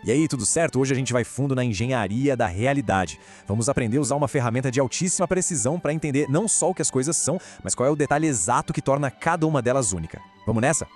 E aí, tudo certo? Hoje a gente vai fundo na engenharia da realidade. Vamos aprender a usar uma ferramenta de altíssima precisão para entender não só o que as coisas são, mas qual é o detalhe exato que torna cada uma delas única. Vamos nessa?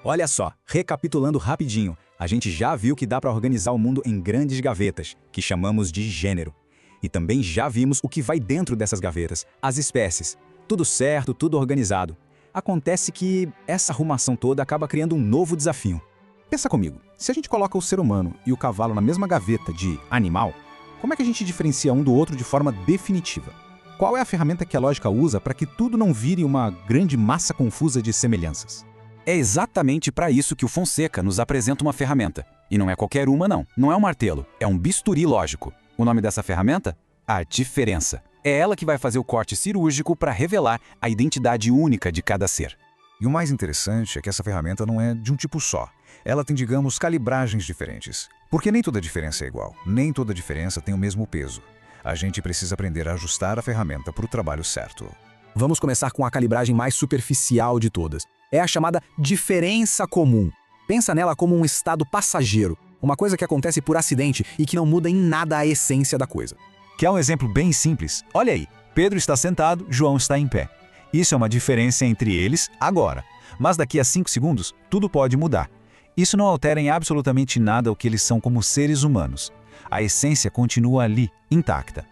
Olha só, recapitulando rapidinho, a gente já viu que dá para organizar o mundo em grandes gavetas, que chamamos de gênero. E também já vimos o que vai dentro dessas gavetas, as espécies. Tudo certo, tudo organizado. Acontece que essa arrumação toda acaba criando um novo desafio. Pensa comigo, se a gente coloca o ser humano e o cavalo na mesma gaveta de animal, como é que a gente diferencia um do outro de forma definitiva? Qual é a ferramenta que a lógica usa para que tudo não vire uma grande massa confusa de semelhanças? É exatamente para isso que o Fonseca nos apresenta uma ferramenta. E não é qualquer uma não, não é um martelo, é um bisturi lógico. O nome dessa ferramenta? A diferença. É ela que vai fazer o corte cirúrgico para revelar a identidade única de cada ser. E o mais interessante é que essa ferramenta não é de um tipo só. Ela tem, digamos, calibragens diferentes. Porque nem toda diferença é igual, nem toda diferença tem o mesmo peso. A gente precisa aprender a ajustar a ferramenta para o trabalho certo. Vamos começar com a calibragem mais superficial de todas. É a chamada diferença comum. Pensa nela como um estado passageiro, uma coisa que acontece por acidente e que não muda em nada a essência da coisa. Quer um exemplo bem simples? Olha aí, Pedro está sentado, João está em pé. Isso é uma diferença entre eles agora. Mas daqui a 5 segundos, tudo pode mudar. Isso não altera em absolutamente nada o que eles são como seres humanos. A essência continua ali, intacta.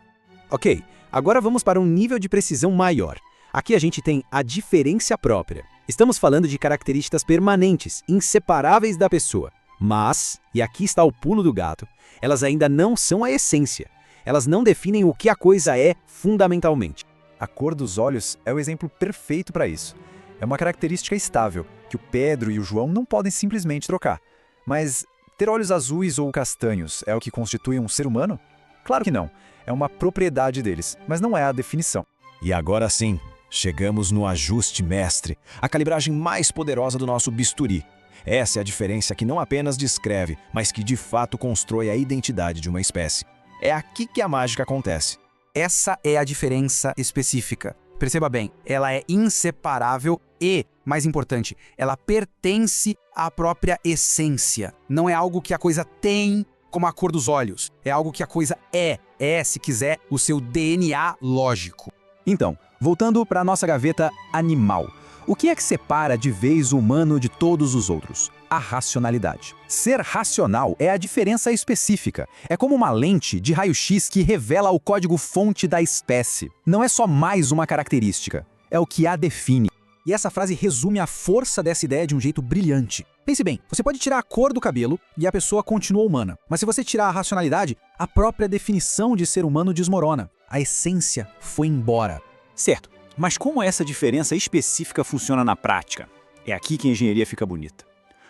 Ok, agora vamos para um nível de precisão maior. Aqui a gente tem a diferença própria. Estamos falando de características permanentes, inseparáveis da pessoa. Mas, e aqui está o pulo do gato, elas ainda não são a essência. Elas não definem o que a coisa é fundamentalmente. A cor dos olhos é o exemplo perfeito para isso. É uma característica estável, que o Pedro e o João não podem simplesmente trocar. Mas ter olhos azuis ou castanhos é o que constitui um ser humano? Claro que não. É uma propriedade deles, mas não é a definição. E agora sim, chegamos no ajuste mestre, a calibragem mais poderosa do nosso bisturi. Essa é a diferença que não apenas descreve, mas que de fato constrói a identidade de uma espécie. É aqui que a mágica acontece. Essa é a diferença específica. Perceba bem, ela é inseparável e, mais importante, ela pertence à própria essência. Não é algo que a coisa tem, como a cor dos olhos. É algo que a coisa é. É, se quiser, o seu DNA lógico. Então, voltando para a nossa gaveta animal. O que é que separa de vez o humano de todos os outros? A racionalidade. Ser racional é a diferença específica. É como uma lente de raio-x que revela o código-fonte da espécie. Não é só mais uma característica, é o que a define. E essa frase resume a força dessa ideia de um jeito brilhante. Pense bem, você pode tirar a cor do cabelo e a pessoa continua humana. Mas se você tirar a racionalidade, a própria definição de ser humano desmorona. A essência foi embora. Certo, mas como essa diferença específica funciona na prática? É aqui que a engenharia fica bonita.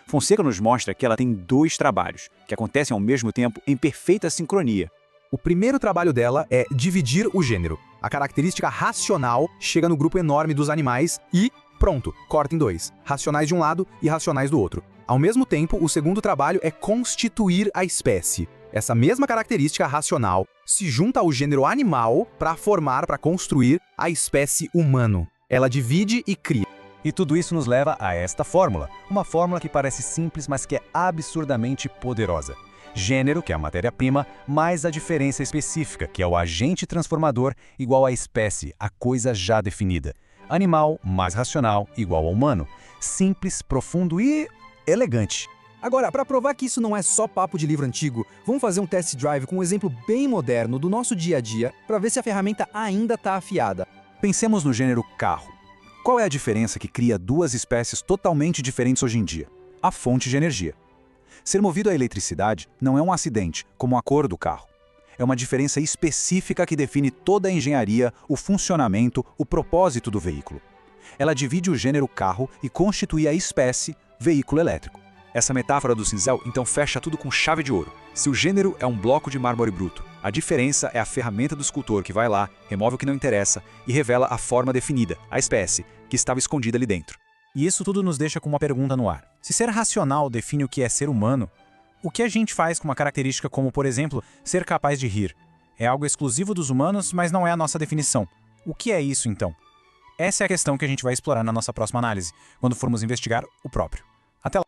Fonseca nos mostra que ela tem 2 trabalhos, que acontecem ao mesmo tempo em perfeita sincronia. O primeiro trabalho dela é dividir o gênero. A característica racional chega no grupo enorme dos animais e, pronto, corta em 2. Racionais de um lado e racionais do outro. Ao mesmo tempo, o segundo trabalho é constituir a espécie. Essa mesma característica racional se junta ao gênero animal para construir a espécie humano. Ela divide e cria. E tudo isso nos leva a esta fórmula. Uma fórmula que parece simples, mas que é absurdamente poderosa. Gênero, que é a matéria-prima, mais a diferença específica, que é o agente transformador, igual à espécie, a coisa já definida. Animal mais racional, igual ao humano. Simples, profundo e elegante. Agora, para provar que isso não é só papo de livro antigo, vamos fazer um test drive com um exemplo bem moderno do nosso dia a dia para ver se a ferramenta ainda está afiada. Pensemos no gênero carro. Qual é a diferença que cria 2 espécies totalmente diferentes hoje em dia? A fonte de energia. Ser movido a eletricidade não é um acidente, como a cor do carro. É uma diferença específica que define toda a engenharia, o funcionamento, o propósito do veículo. Ela divide o gênero carro e constitui a espécie veículo elétrico. Essa metáfora do cinzel então fecha tudo com chave de ouro. Se o gênero é um bloco de mármore bruto, a diferença é a ferramenta do escultor que vai lá, remove o que não interessa e revela a forma definida, a espécie, que estava escondida ali dentro. E isso tudo nos deixa com uma pergunta no ar. Se ser racional define o que é ser humano, o que a gente faz com uma característica como, por exemplo, ser capaz de rir? É algo exclusivo dos humanos, mas não é a nossa definição. O que é isso, então? Essa é a questão que a gente vai explorar na nossa próxima análise, quando formos investigar o próprio. Até lá!